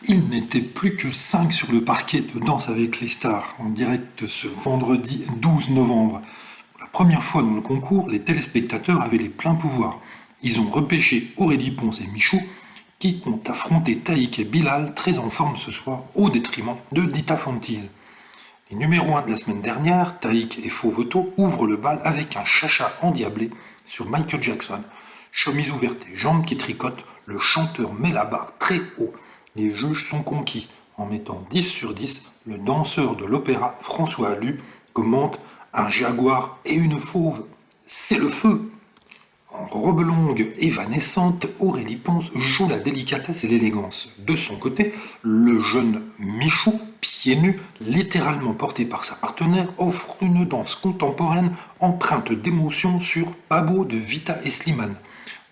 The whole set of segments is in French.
Il n'était plus que 5 sur le parquet de Danse avec les stars, en direct ce vendredi 12 novembre. Pour la première fois dans le concours, les téléspectateurs avaient les pleins pouvoirs. Ils ont repêché Aurélie Ponce et Michou, qui ont affronté Taïk et Bilal, très en forme ce soir, au détriment de Dita Fontees. Les numéros 1 de la semaine dernière, Taïk et Fauveto, ouvrent le bal avec un chacha endiablé sur Michael Jackson. Chemise ouverte et jambes qui tricotent, le chanteur met la barre très haut. Les juges sont conquis. En mettant 10 sur 10, le danseur de l'opéra François Allu commente un jaguar et une fauve. C'est le feu! En robe longue évanescente, Aurélie Ponce joue la délicatesse et l'élégance. De son côté, le jeune Michou, pieds nus, littéralement porté par sa partenaire, offre une danse contemporaine empreinte d'émotion sur Pabo de Vita et Slimane.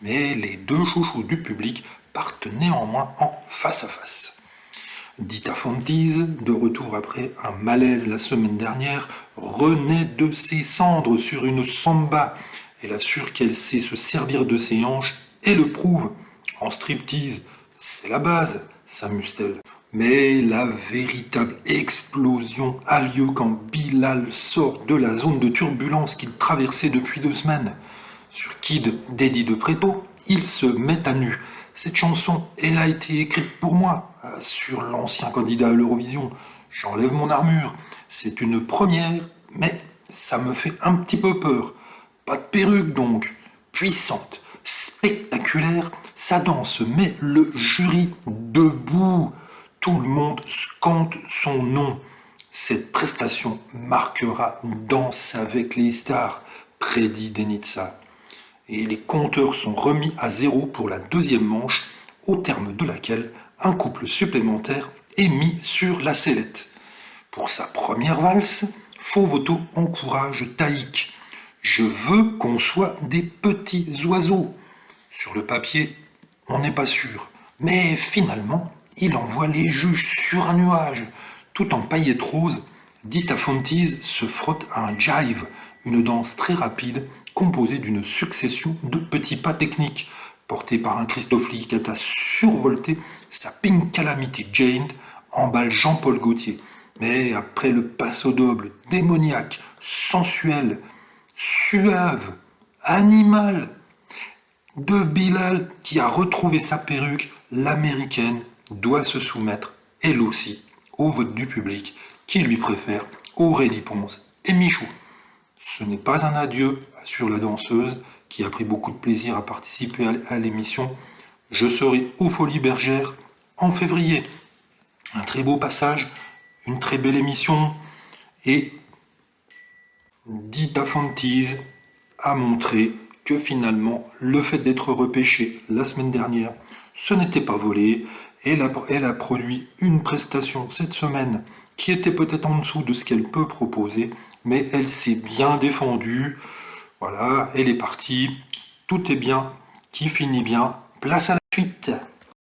Mais les deux chouchous du public partent néanmoins en face à face. Dita Fontees, de retour après un malaise la semaine dernière, renaît de ses cendres sur une samba. Elle assure qu'elle sait se servir de ses hanches et le prouve. En striptease, c'est la base, s'amuse-t-elle. Mais la véritable explosion a lieu quand Bilal sort de la zone de turbulence qu'il traversait depuis 2 semaines. Sur Kid d'Eddie de Préto, il se met à nu. Cette chanson, elle a été écrite pour moi, assure l'ancien candidat à l'Eurovision. J'enlève mon armure. C'est une première, mais ça me fait un petit peu peur. Pas de perruque donc, puissante, spectaculaire, sa danse met le jury debout. Tout le monde scande son nom. Cette prestation marquera Danse avec les stars, prédit Denitsa. Et les compteurs sont remis à 0 pour la deuxième manche, au terme de laquelle un couple supplémentaire est mis sur la sellette. Pour sa première valse, Fauveto encourage Taïk. Je veux qu'on soit des petits oiseaux. Sur le papier, on n'est pas sûr. Mais finalement, il envoie les juges sur un nuage. Tout en paillettes roses, Dita Fontees se frotte à un jive, une danse très rapide composée d'une succession de petits pas techniques. Porté par un Christophe Lee qui a survolté, sa Pink Calamity Jane emballe Jean-Paul Gaultier. Mais après le passo doble démoniaque, sensuel, suave, animal de Bilal qui a retrouvé sa perruque, l'américaine doit se soumettre, elle aussi, au vote du public qui lui préfère Aurélie Ponce et Michou. Ce n'est pas un adieu, assure la danseuse qui a pris beaucoup de plaisir à participer à l'émission. Je serai aux Folies Bergères en février. Un très beau passage, une très belle émission et Dita Fontees a montré que finalement, le fait d'être repêché la semaine dernière, ce n'était pas volé. Elle a produit une prestation cette semaine qui était peut-être en dessous de ce qu'elle peut proposer, mais elle s'est bien défendue. Voilà, elle est partie. Tout est bien, qui finit bien. Place à la suite.